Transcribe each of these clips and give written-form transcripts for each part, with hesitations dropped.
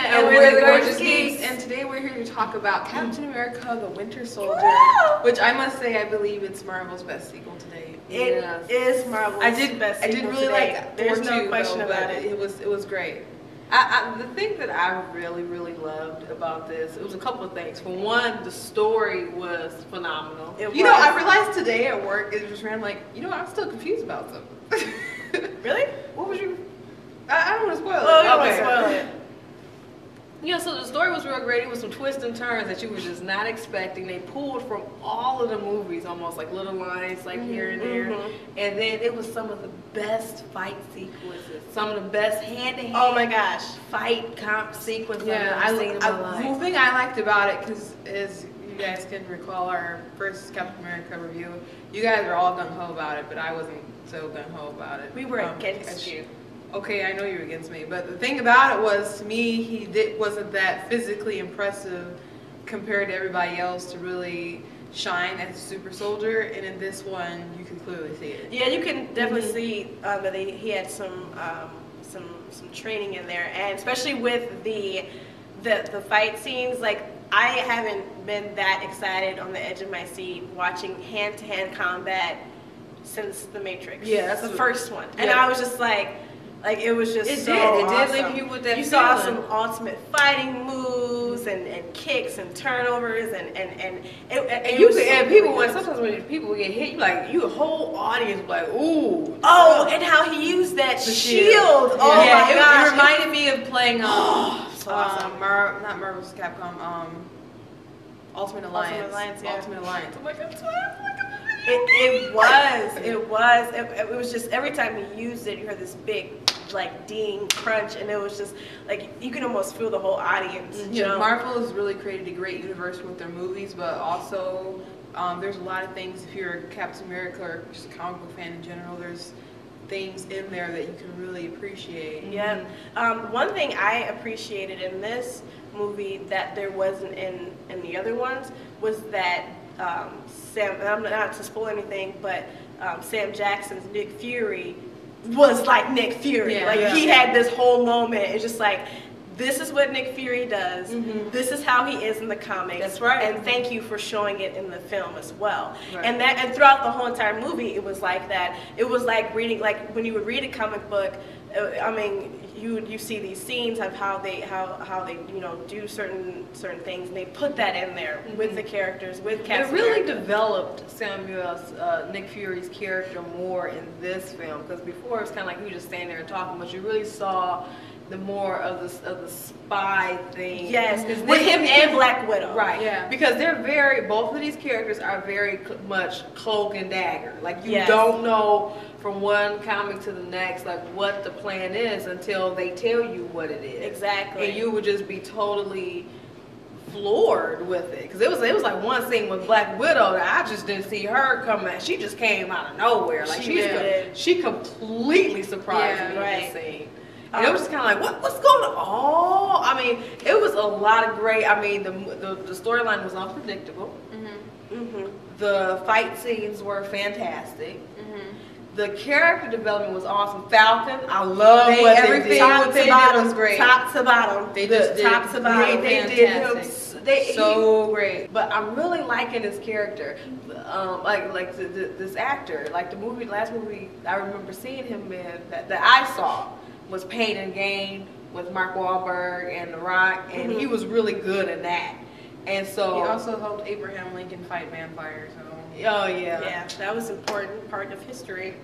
and we're the Gorgeous Geeks. And today we're here to talk about Captain America: The Winter Soldier, which I must say I believe it's Marvel's best sequel to date. It is Marvel's best sequel I did really like There's no question about it. It was great. The thing that I really loved about this, it was a couple of things. For one, the story was phenomenal. I realized today at work, it just ran like, I'm still confused about something. Really? What was your... I don't want to spoil it. Well, you don't want to spoil it. So the story was real great. It was some twists and turns that you were just not expecting. They pulled from all of the movies, almost like little lines, like here and there. And then it was some of the best fight sequences, some of the best hand-to-hand. Oh my gosh, fight comp sequences I've seen in my life. The thing I liked about it, because as you guys can recall our first Captain America review, you guys were all gung ho about it, but I wasn't so gung ho about it. We were against you. Okay, I know you were against me, but the thing about it was, to me, he wasn't that physically impressive compared to everybody else to really shine as a super soldier, and in this one, you can clearly see it. Yeah, you can definitely see that he had some training in there, and especially with the fight scenes, like, I haven't been that excited on the edge of my seat watching hand-to-hand combat since The Matrix. Yeah, that's the first one, and I was just like it was just it so did awesome. leave you with that You feeling. saw some ultimate fighting moves and kicks and turnovers and sometimes when people get hit, the whole audience be like, ooh. Oh, and how he used that shield. Oh my gosh. It reminded me of playing so awesome. not Marvel's Capcom, Ultimate Alliance. Ultimate Alliance. I'm like, that's It was just every time he used it, you heard this big ding crunch, and it was just like you can almost feel the whole audience. Marvel has really created a great universe with their movies, but also there's a lot of things. If you're a Captain America or just a comic book fan in general, there's things in there that you can really appreciate. Yeah. One thing I appreciated in this movie that there wasn't in the other ones was that Sam, and I'm not to spoil anything, but Sam Jackson's Nick Fury was like Nick Fury. He had this whole moment. It's just like, this is what Nick Fury does. This is how he is in the comics. That's right. And thank you for showing it in the film as well. Right. And throughout the whole entire movie, it was like that. It was like reading, like when you would read a comic book. I mean, you see these scenes of how they do certain things, and they put that in there with the characters, with Captain It really America. developed Nick Fury's character more in this film, because before it was kind of like you just standing there and talking, but you really saw the more of the spy thing. Yes, with him and Black Widow. Right. Yeah. Because both of these characters are very much cloak and dagger. Like, you Yes. don't know from one comic to the next, like, what the plan is until they tell you what it is. Exactly. And you would just be totally floored with it, because it was like one scene with Black Widow that I just didn't see her coming. She just came out of nowhere. Like, she completely surprised me in this scene. And it was just kind of like, what's going on? Oh, I mean, it was a lot of great. I mean, the storyline was unpredictable. The fight scenes were fantastic. The character development was awesome. Falcon, I love everything what they did was great. Top to bottom. They just did top to bottom. They did him so great. But I'm really liking his character, this actor. Like the last movie I remember seeing him in that I saw was Pain and Gain with Mark Wahlberg and The Rock, and he was really good in that. And so he also helped Abraham Lincoln fight vampires. So. Oh yeah. Yeah, that was an important part of history.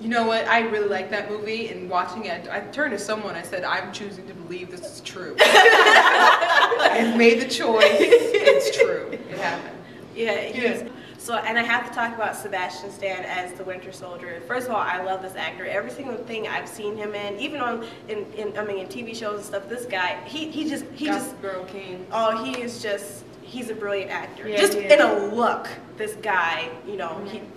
You know what? I really like that movie, and watching it, I turned to someone. I said, "I'm choosing to believe this is true." I've made the choice. It's true. It happened. Yeah. So, and I have to talk about Sebastian Stan as the Winter Soldier. First of all, I love this actor. Every single thing I've seen him in, even in TV shows and stuff, this guy, he just Girl King. Oh, he's a brilliant actor. Yeah, just in a look, this guy, he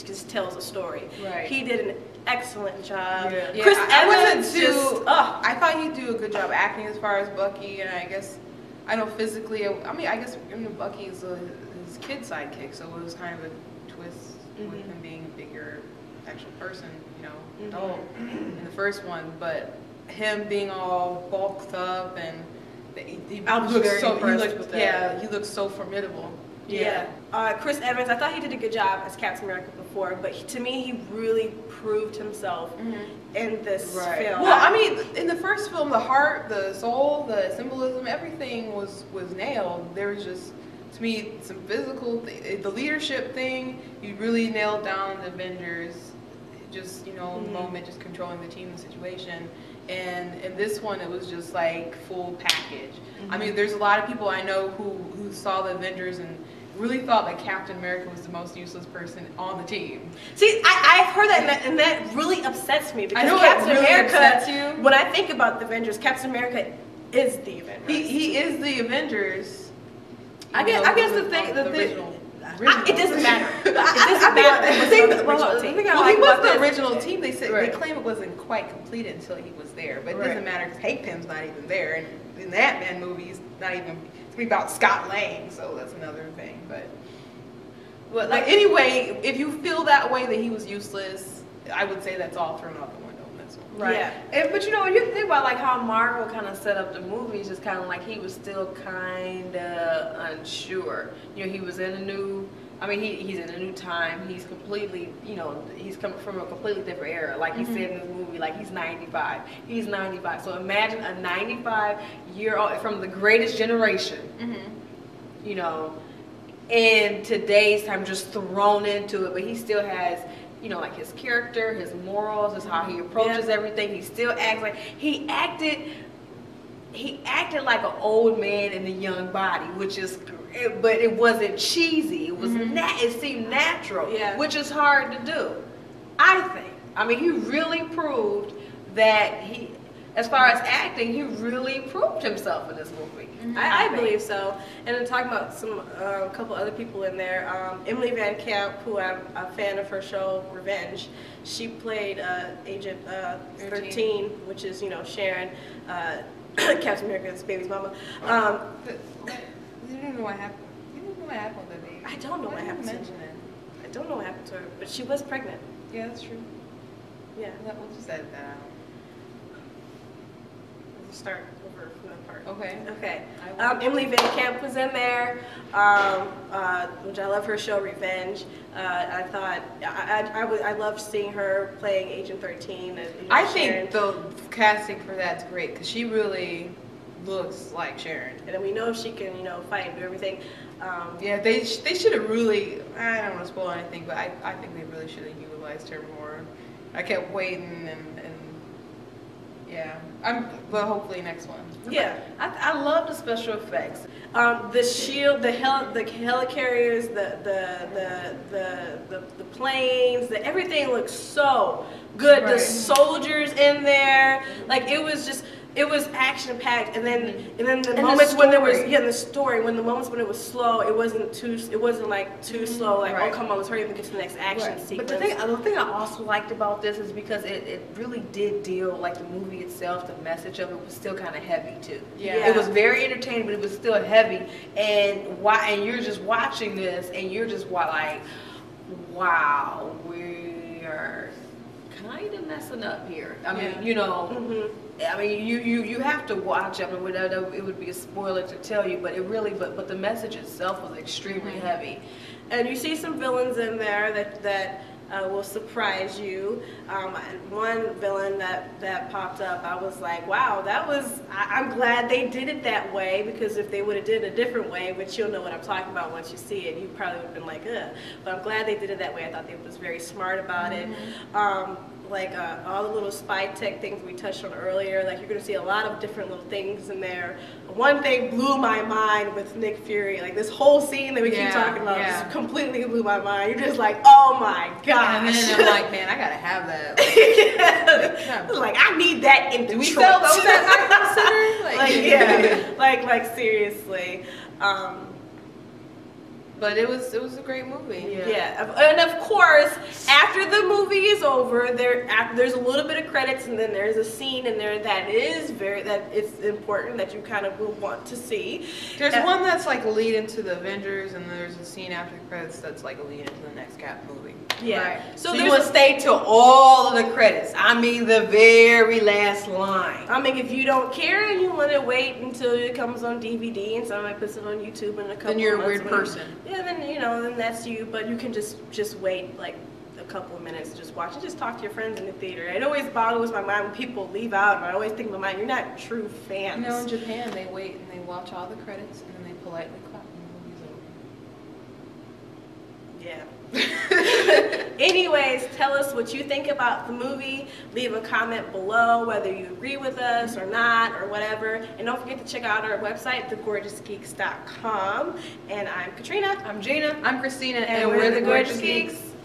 just tells a story. Right. He did an excellent job. Yeah. Chris Evans Evans I thought he'd do a good job acting as far as Bucky, and I guess I know physically. I guess Bucky is his kid sidekick, so it was kind of a twist with him being a bigger actual person, adult in the first one. But him being all bulked up and I was very impressed with that. Yeah, he looks so formidable. Yeah. Chris Evans, I thought he did a good job as Captain America before, but to me, he really proved himself in this film. Well, I mean, in the first film, the heart, the soul, the symbolism, everything was nailed. There was just, to me, some physical, the leadership thing, you really nailed down the Avengers, just, you know, the moment, just controlling the team, the situation. And in this one, it was just like full package. I mean, there's a lot of people I know who saw the Avengers and really thought that Captain America was the most useless person on the team. See, I've heard that, and that really upsets me because I know Captain it really America. upsets you. When I think about the Avengers, Captain America is the Avengers. He is the Avengers. I guess the thing, original. It doesn't matter. It doesn't matter. He was the original team. They said they claim it wasn't quite completed until he was there, but it doesn't matter because Hank Pym's not even there, and in the Ant-Man movie, he's not even. It's gonna be about Scott Lang, so that's another thing. But like anyway, if you feel that way that he was useless, I would say that's all thrown out the window in this one. Right. Yeah. But you know, when you think about like how Marvel kind of set up the movies, just kind of like he was still kind of unsure. You know, he was in a new. I mean, he's in a new time. He's completely, you know, he's coming from a completely different era. Like he said in this movie, like he's 95. He's 95. So imagine a 95-year-old from the greatest generation, you know, in today's time just thrown into it. But he still has, you know, like his character, his morals, is how he approaches everything. He still acts like, he acted like an old man in a young body, which is, but it wasn't cheesy. It was it seemed natural, which is hard to do, I think. I mean, he really proved that he, as far as acting, he really proved himself in this movie. I believe so. And then talking about a couple other people in there, Emily Van Camp, who I'm a fan of her show Revenge. She played Agent 13, which is, you know, Sharon. Captain America's baby's mama. You don't know what happened. You don't know what happened with the baby. I don't know what happened to her. I don't know what happened to her, but she was pregnant. Yeah, that's true. Yeah. We'll just edit that out. We'll start over from that part. Okay. Okay. Emily Van Camp was in there, which I love her show Revenge. I thought I loved seeing her playing Agent 13. I think the casting for that's great because she really looks like Sharon, and we know she can, you know, fight and do everything. Yeah, they should have really. I don't want to spoil anything, but I think they really should have utilized her more. I kept waiting and yeah, but hopefully next one. Yeah, I love the special effects. The shield, the helicarriers, the planes, everything looks so good. Right. The soldiers in there, like it was action packed, and then the moments when there was the story, when the moments when it was slow, it wasn't like too slow, like oh come on, let's hurry up and get to the next action sequence. But the thing I also liked about this is because it really did deal, like the movie itself, the message of it was still kind of heavy too. Yeah. It was very entertaining, but it was still heavy, and you're just watching this and you're just like, wow, we are kind of messing up here. I mean, you know, I mean, you have to watch it. I mean, it would be a spoiler to tell you, but it really, but the message itself was extremely heavy. And you see some villains in there that will surprise you. One villain that popped up, I was like, wow, I'm glad they did it that way, because if they would have did it a different way, which you'll know what I'm talking about once you see it, you probably would have been like, ugh. But I'm glad they did it that way. I thought they was very smart about it. Like all the little spy tech things we touched on earlier, like you're going to see a lot of different little things in there. One thing blew my mind with Nick Fury, like this whole scene that we keep talking about just completely blew my mind. You're just like, oh my gosh. And then I'm like, man, I got to have that. Like I need that in Detroit. Do we sell those at Center? Like seriously. But it was a great movie. Yeah. And of course, after the movie is over, there's a little bit of credits, and then there's a scene in there that it's important that you kind of will want to see. There's one that's like a lead into the Avengers, and there's a scene after the credits that's like a lead into the next Cap movie. Yeah. Right. So you want to stay to all of the credits. I mean, the very last line. I mean, if you don't care and you want to wait until it comes on DVD and somebody puts it on YouTube in a couple then you're of a months, weird person. Yeah, then that's you. But you can just wait like a couple of minutes to just watch it. Just talk to your friends in the theater. It always boggles my mind when people leave out. And I always think in my mind, you're not true fans. You know, in Japan, they wait and they watch all the credits and then they politely clap when the movie's over. Yeah. Anyways, tell us what you think about the movie. Leave a comment below whether you agree with us or not or whatever. And don't forget to check out our website, thegorgeousgeeks.com. And I'm Katrina. I'm Gina. I'm Christina. And we're the Gorgeous Geeks.